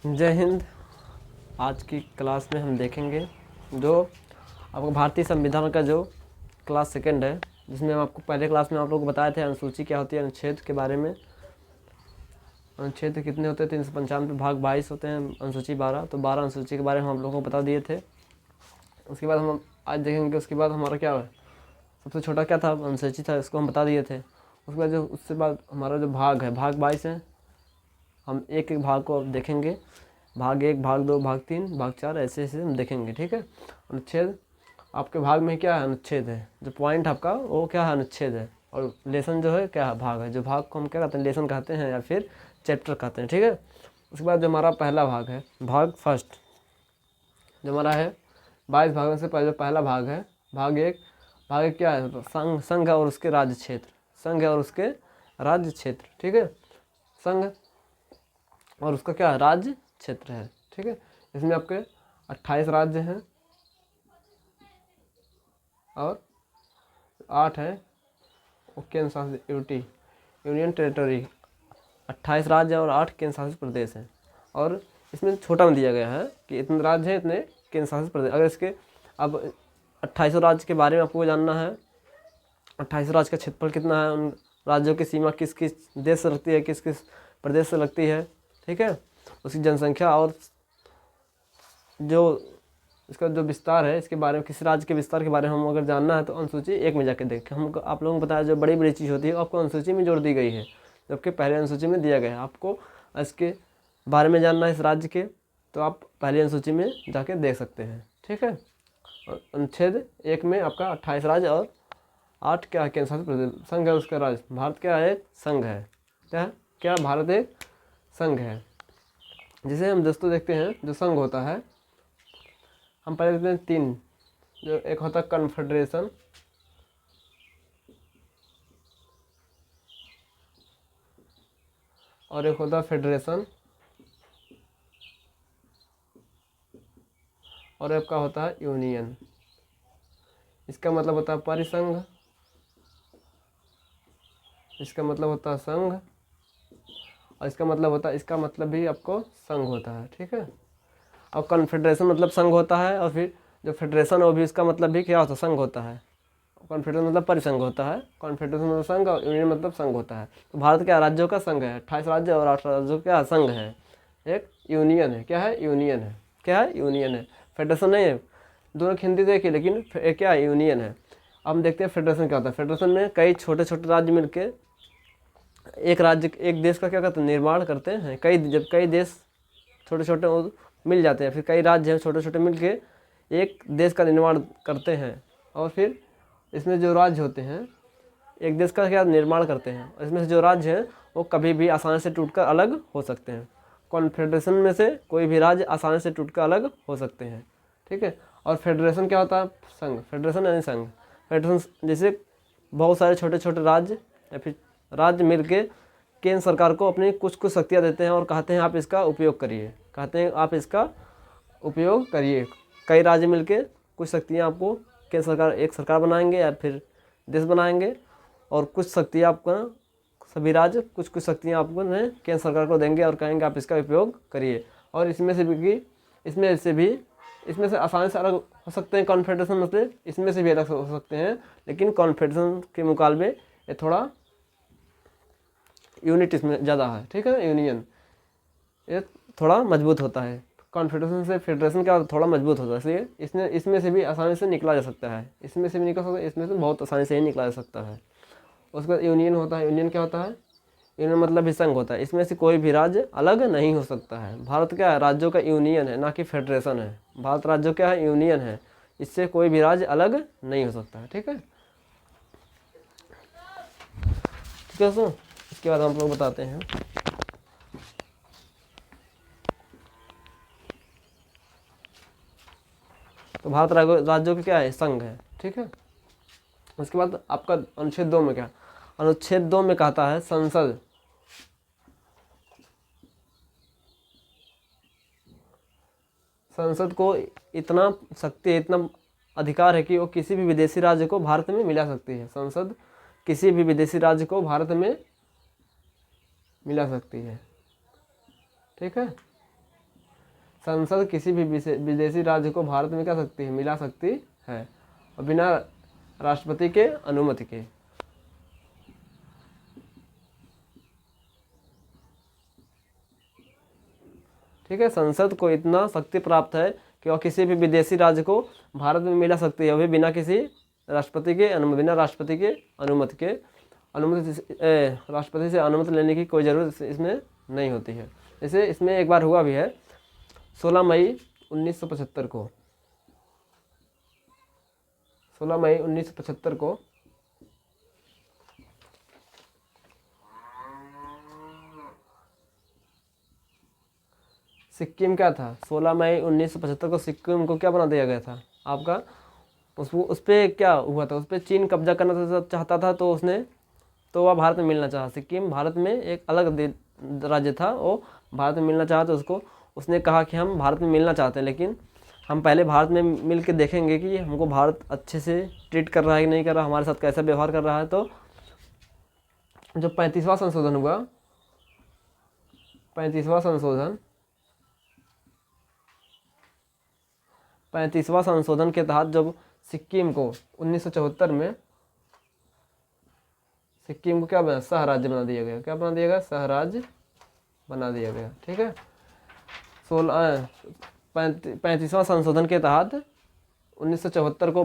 जय हिंद। आज की क्लास में हम देखेंगे जो आपको भारतीय संविधान का जो क्लास सेकंड है, जिसमें हम आपको पहले क्लास में आप लोग को बताए थे अनुसूची क्या होती है, अनुच्छेद के बारे में। अनुच्छेद कितने होते हैं? 395 भाग 22 होते हैं, अनुसूची 12। तो 12 अनुसूची के बारे में हम लोगों को बता दिए थे। उसके बाद हम आज देखेंगे उसके बाद हमारा क्या है, सबसे छोटा क्या था, अनुसूची था, इसको हम बता दिए थे। उसके बाद जो उससे बाद हमारा जो भाग है, भाग 22 है। हम एक एक भाग को अब देखेंगे, भाग 1, भाग 2, भाग 3, भाग 4, ऐसे ऐसे हम देखेंगे। ठीक है। अनुच्छेद आपके भाग में क्या है? अनुच्छेद है। जो पॉइंट आपका वो क्या है? अनुच्छेद है। और लेसन जो है क्या है? भाग है। जो भाग को हम क्या कहते हैं? लेसन कहते हैं या फिर चैप्टर कहते हैं। ठीक है। उसके बाद जो हमारा पहला भाग है, भाग फर्स्ट, जो हमारा है 22 भागों से पहले पहला भाग है भाग 1। भाग 1 क्या है? तो संघ है और उसके राज्य क्षेत्र। संघ है और उसके राज्य क्षेत्र। ठीक है। संघ और उसका क्या है? राज्य क्षेत्र है। ठीक है। इसमें आपके 28 राज्य हैं और 8 है केंद्र शासित यूनियन टेरिटरी। 28 राज्य और 8 केंद्र शासित प्रदेश हैं। और इसमें छोटा में दिया गया है कि इतने राज्य हैं, इतने केंद्र शासित प्रदेश। अगर इसके अब 28 राज्य के बारे में आपको जानना है, 28 राज्य का क्षेत्रफल कितना है, उन राज्यों की सीमा किस किस देश से लगती है, किस किस प्रदेश से लगती है। ठीक है। उसकी जनसंख्या और जो इसका जो विस्तार है, इसके बारे में, किसी राज्य के विस्तार के बारे में हम अगर जानना है तो अनुसूची 1 में जाके देखें। हमको आप लोगों को बताया जो बड़ी बड़ी चीज़ होती है आपको अनुसूची में जोड़ दी गई है, जबकि पहले अनुसूची में दिया गया है। आपको इसके बारे में जानना है इस राज्य के, तो आप पहली अनुसूची में जाके देख सकते हैं। ठीक है। और अनुच्छेद 1 में आपका 28 राज्य और 8 क्या केंद्र शासित प्रदेश। संघ है उसका राज्य। भारत क्या है? संघ है। क्या है? क्या भारत एक संघ है। जिसे हम दोस्तों देखते हैं जो संघ होता है, हम पहले देखते हैं 3। जो एक होता है कन्फेडरेशन, और एक होता है फेडरेशन, और एक का होता है यूनियन। इसका मतलब होता है परिसंघ, इसका मतलब होता है संघ, और इसका मतलब होता है, इसका मतलब भी आपको संघ होता है। ठीक है। और कन्फेडरेशन मतलब संघ होता है, और फिर जो फेडरेशन है वो भी इसका मतलब भी क्या होता है? संघ होता है। कॉन्फेडरेशन मतलब परिसंघ होता है, कॉन्फेडरेशन मतलब संघ, और यूनियन मतलब संघ होता है। तो भारत क्या राज्यों का संघ है, 28 राज्य और 8 राज्यों का संघ है। एक यूनियन है। क्या है? यूनियन है। क्या है? यूनियन है। फेडरेशन नहीं है। दोनों हिंदी देखिए, लेकिन क्या है? यूनियन है। अब हम देखते हैं फेडरेशन क्या होता है। फेडरेशन में कई छोटे छोटे राज्य मिलके एक राज्य, एक देश का क्या करते हैं? निर्माण करते हैं। जब कई देश छोटे छोटे मिल जाते हैं, फिर कई राज्य हैं छोटे छोटे मिल के एक देश का निर्माण करते हैं। और फिर इसमें जो राज्य होते हैं एक देश का क्या निर्माण करते हैं। इसमें से जो राज्य हैं वो कभी भी आसानी से टूटकर अलग हो सकते हैं। कॉन्फेडरेशन में से कोई भी राज्य आसानी से टूटकर अलग हो सकते हैं। ठीक है। और फेडरेशन क्या होता है? संघ। फेडरेशन यानी संघ। फेडरेशन जैसे बहुत सारे छोटे छोटे राज्य या फिर राज्य मिलके केंद्र सरकार को अपनी कुछ कुछ शक्तियाँ देते हैं और कहते हैं आप इसका उपयोग करिए, कहते हैं आप इसका उपयोग करिए। कई राज्य मिलके कुछ शक्तियाँ आपको, केंद्र सरकार एक सरकार बनाएंगे या फिर देश बनाएंगे, और कुछ शक्तियाँ आपको, सभी राज्य कुछ कुछ शक्तियाँ आपको केंद्र सरकार को देंगे और कहेंगे आप इसका उपयोग करिए। और इसमें से आसानी से अलग हो सकते हैं कॉन्फेडरेशन में से, इसमें से भी अलग हो सकते हैं, लेकिन कॉन्फेडरेशन के मुकाबले ये थोड़ा यूनिट इसमें ज़्यादा है। ठीक है। यूनियन ये थोड़ा मजबूत होता है। कॉन्फेडरेशन से फेडरेशन क्या थोड़ा मजबूत होता है, इसलिए इसमें से भी आसानी से निकला जा सकता है। इसमें से भी निकल सकता है, इसमें से बहुत आसानी से ही निकला जा सकता है। उसके बाद यूनियन होता है। यूनियन क्या होता है? यूनियन मतलब भी संघ होता है। इसमें से कोई भी राज्य अलग नहीं हो सकता है। भारत क्या है? राज्यों का यूनियन है, ना कि फेडरेशन है। भारत राज्यों क्या है? यूनियन है। इससे कोई भी राज्य अलग नहीं हो सकता है। ठीक है। ठीक है दोस्तों, इसके बाद हम लोग बताते हैं तो भारत राज्यों की क्या है? संघ है। ठीक है। उसके बाद आपका अनुच्छेद 2 में क्या? अनुच्छेद 2 में कहता है संसद। संसद को इतना शक्ति, इतना अधिकार है कि वो किसी भी विदेशी राज्य को भारत में मिला सकती है। संसद किसी भी विदेशी राज्य को भारत में मिला सकती है। ठीक है। संसद किसी भी विदेशी राज्य को भारत में क्या सकती है, मिला सकती है, और बिना राष्ट्रपति के अनुमति के। ठीक है, संसद को इतना शक्ति प्राप्त है कि वह किसी भी विदेशी राज्य को भारत में मिला सकती है, वह भी बिना किसी राष्ट्रपति के बिना राष्ट्रपति के अनुमति के राष्ट्रपति से अनुमति लेने की कोई ज़रूरत इसमें नहीं होती है। जैसे इसमें एक बार हुआ भी है 16 मई 1975 को, 16 मई 1975 को सिक्किम क्या था, 16 मई 1975 को सिक्किम को क्या बना दिया गया था आपका, उस पर क्या हुआ था, उस पर चीन कब्जा करना चाहता था, तो उसने तो वह भारत में मिलना चाहा। सिक्किम भारत में एक अलग राज्य था, वो भारत में मिलना चाहा, तो उसने कहा कि हम भारत में मिलना चाहते हैं, लेकिन हम पहले भारत में मिल के देखेंगे कि हमको भारत अच्छे से ट्रीट कर रहा है कि नहीं कर रहा, हमारे साथ कैसा व्यवहार कर रहा है। तो जो 35वां संशोधन हुआ, 35वां संशोधन के तहत जब सिक्किम को 1974 में सिक्किम को क्या बना, सह राज्य बना दिया गया। क्या बना दिया गया, सह राज्य बना दिया गया। ठीक है, 35वां संशोधन के तहत 1974 को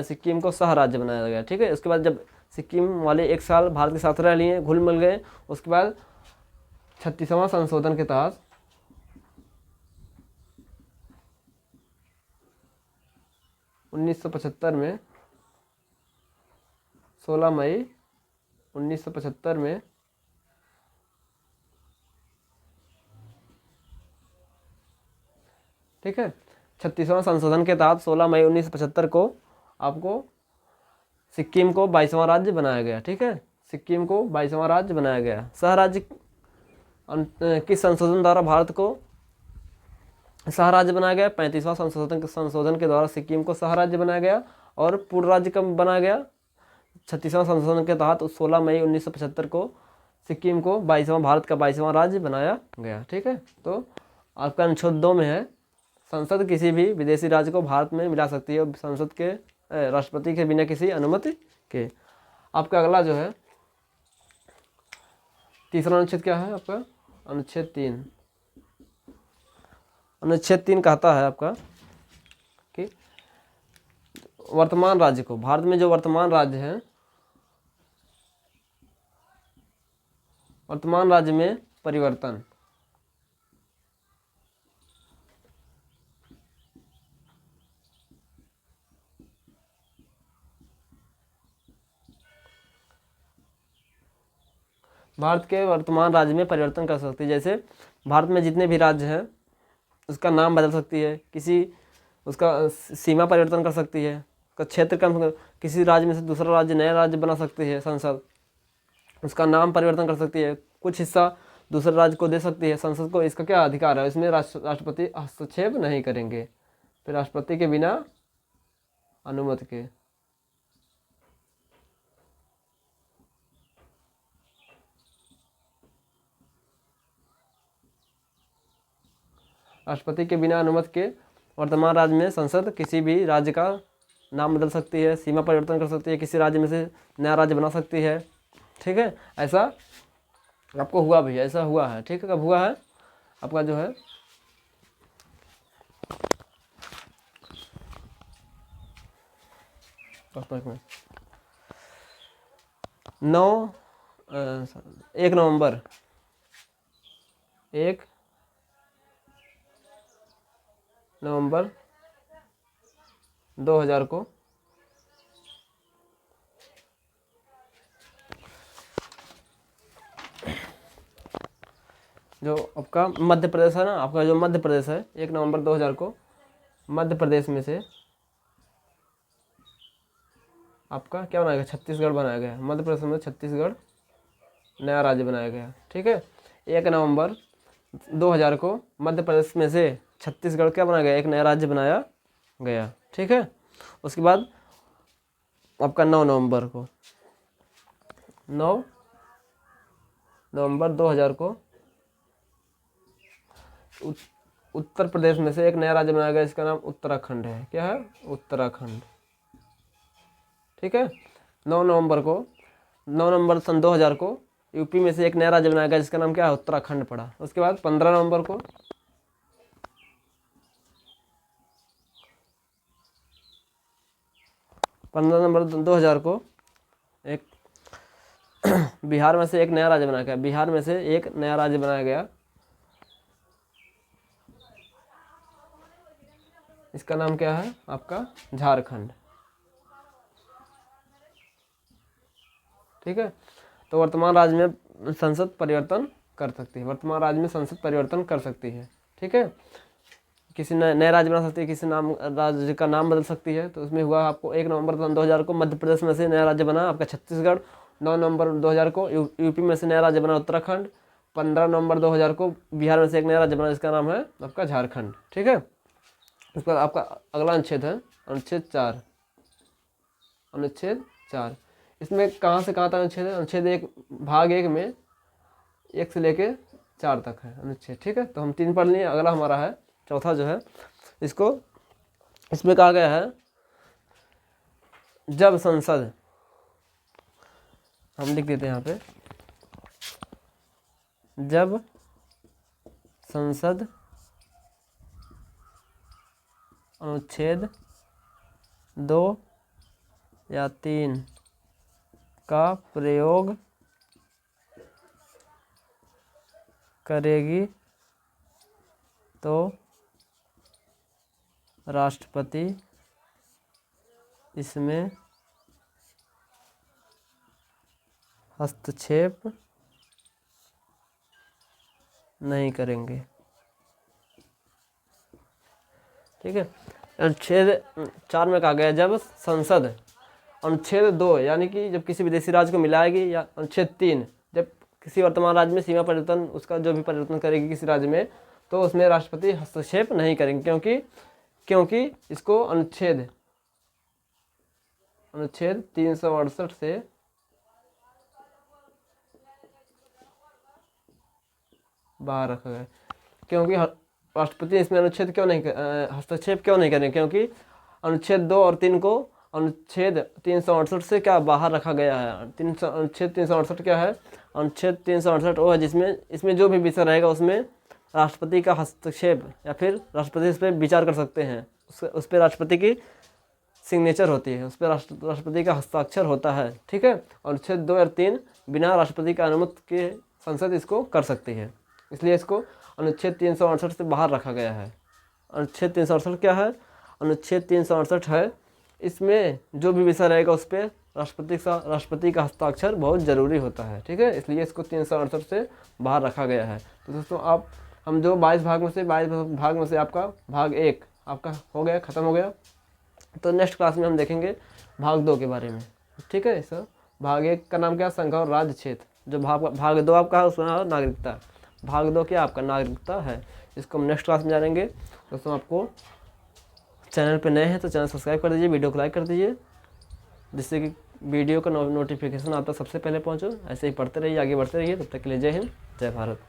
सिक्किम को सह राज्य बनाया गया। ठीक है, उसके बाद जब सिक्किम वाले 1 साल भारत के साथ रह लिए, घुल मिल गए, उसके बाद 36वां संशोधन के तहत 1975 में 16 मई 1975 में ठीक है, 36वां संशोधन के तहत 16 मई 1975 को आपको सिक्किम को 22वां राज्य बनाया गया। ठीक है, सिक्किम को 22वां राज्य बनाया गया। सह राज्य किस संशोधन द्वारा भारत को सह राज्य बनाया गया, 35वां संशोधन के द्वारा सिक्किम को सह राज्य बनाया गया, और पूर्ण राज्य कब बनाया गया, 36वां संशोधन के तहत 16 मई 1975 को सिक्किम को 22वां भारत का 22वां राज्य बनाया गया। ठीक है, तो आपका अनुच्छेद 2 में है, संसद किसी भी विदेशी राज्य को भारत में मिला सकती है, संसद के राष्ट्रपति के बिना किसी अनुमति के। आपका अगला जो है तीसरा अनुच्छेद क्या है आपका, अनुच्छेद 3। अनुच्छेद 3 कहता है आपका कि वर्तमान राज्य को, भारत में जो वर्तमान राज्य है, वर्तमान राज्य में परिवर्तन, भारत के वर्तमान राज्य में परिवर्तन कर सकती है। जैसे भारत में जितने भी राज्य हैं उसका नाम बदल सकती है, उसका सीमा परिवर्तन कर सकती है, उसका क्षेत्र का, किसी राज्य में से दूसरा राज्य नया राज्य बना सकती है संसद, उसका नाम परिवर्तन कर सकती है, कुछ हिस्सा दूसरे राज्य को दे सकती है। संसद को इसका क्या अधिकार है, इसमें राष्ट्रपति हस्तक्षेप नहीं करेंगे, फिर राष्ट्रपति के बिना अनुमति के। राष्ट्रपति के बिना अनुमति के वर्तमान राज्य में संसद किसी भी राज्य का नाम बदल सकती है, सीमा परिवर्तन कर सकती है, किसी राज्य में से नया राज्य बना सकती है। ठीक है, ऐसा आपको हुआ भी, ऐसा हुआ है। ठीक है, कब हुआ है आपका जो है एक नवंबर 2000 को जो आपका मध्य प्रदेश है ना, आपका जो मध्य प्रदेश है, 1 नवंबर 2000 को मध्य प्रदेश में से आपका क्या बनाया गया, छत्तीसगढ़ बनाया गया। मध्य प्रदेश में छत्तीसगढ़ नया राज्य बनाया गया। ठीक है, 1 नवंबर 2000 को मध्य प्रदेश में से छत्तीसगढ़ क्या बनाया गया, एक नया राज्य बनाया गया। ठीक है, उसके बाद आपका 9 नवंबर 2000 को उत्तर प्रदेश में से एक नया राज्य बनाया गया, इसका नाम उत्तराखंड है। क्या है? उत्तराखंड। ठीक है। 9 नवंबर सन 2000 को यूपी में से एक नया राज्य बनाया गया, जिसका नाम क्या है? उत्तराखंड पड़ा। उसके बाद 15 नवंबर को 2000 को एक बिहार में से एक नया राज्य बनाया गया। बिहार में से एक नया राज्य बनाया गया, इसका नाम क्या है आपका? झारखंड। ठीक है। तो वर्तमान राज्य में संसद परिवर्तन कर सकती है, वर्तमान राज्य में संसद परिवर्तन कर सकती है। ठीक है। किसी नए राज्य बना सकती है, किसी नाम राज्य का नाम बदल सकती है। तो उसमें हुआ आपको 1 नवंबर 2000 को मध्य प्रदेश में से नया राज्य बना आपका छत्तीसगढ़। 9 नवंबर 2000 को यूपी में से नया राज्य बना उत्तराखंड। 15 नवंबर 2000 को बिहार में से एक नया राज्य बना, जिसका नाम है आपका झारखंड। ठीक है। उसके बाद आपका अगला अनुच्छेद है अनुच्छेद 4। अनुच्छेद 4 इसमें कहाँ से कहाँ तक अनुच्छेद है? अनुच्छेद 1 भाग 1 में 1 से लेके 4 तक है अनुच्छेद। ठीक है। तो हम 3 पढ़ लिए। अगला हमारा है चौथा जो है, इसमें कहा गया है जब संसद, हम लिख देते हैं यहाँ पे, जब संसद अनुच्छेद 2 या 3 का प्रयोग करेगी तो राष्ट्रपति इसमें हस्तक्षेप नहीं करेंगे। ठीक है। अनुच्छेद 4 में कहा गया जब संसद, अनुच्छेद 2 यानी कि जब किसी विदेशी राज्य को मिलाएगी, या अनुच्छेद 3 जब किसी वर्तमान राज्य में सीमा परिवर्तन, उसका जो भी परिवर्तन करेगी किसी राज्य में, तो उसमें राष्ट्रपति हस्तक्षेप नहीं करेंगे, क्योंकि इसको अनुच्छेद 368 से बाहर रखा गया। क्योंकि राष्ट्रपति इसमें अनुच्छेद हस्तक्षेप क्यों नहीं करेंगे? क्योंकि अनुच्छेद 2 और 3 को अनुच्छेद 368 से क्या बाहर रखा गया है। अनुच्छेद 368 क्या है? अनुच्छेद 368 वो है जिसमें इसमें जो भी विषय रहेगा उसमें राष्ट्रपति का हस्तक्षेप, या फिर राष्ट्रपति इस पर विचार कर सकते हैं। उस पर राष्ट्रपति की सिग्नेचर होती है, उस पर राष्ट्रपति का हस्ताक्षर होता है। ठीक है। अनुच्छेद 2 और 3 बिना राष्ट्रपति की अनुमति के संसद इसको कर सकती है, इसलिए इसको अनुच्छेद 368 से बाहर रखा गया है। अनुच्छेद 368 क्या है? अनुच्छेद 368 है, इसमें जो भी विषय रहेगा उस पर राष्ट्रपति का हस्ताक्षर बहुत ज़रूरी होता है। ठीक है। इसलिए इसको 368 से बाहर रखा गया है। तो दोस्तों हम जो 22 भाग में से आपका भाग 1 आपका हो गया, ख़त्म हो गया। तो नेक्स्ट क्लास में हम देखेंगे भाग 2 के बारे में। ठीक है सर। भाग 1 का नाम क्या है? संघ और राज्य क्षेत्र। जो भाग 2 आपका है उसका नाम है नागरिकता। भाग 2 क्या आपका? नागरिकता है। इसको हम नेक्स्ट क्लास में जानेंगे। दोस्तों आपको चैनल पे नए हैं तो चैनल सब्सक्राइब कर दीजिए, वीडियो को लाइक कर दीजिए, जिससे कि वीडियो का नोटिफिकेशन आप तक सबसे पहले पहुंचो। ऐसे ही पढ़ते रहिए, आगे बढ़ते रहिए। तब तक के लिए जय हिंद, जय भारत।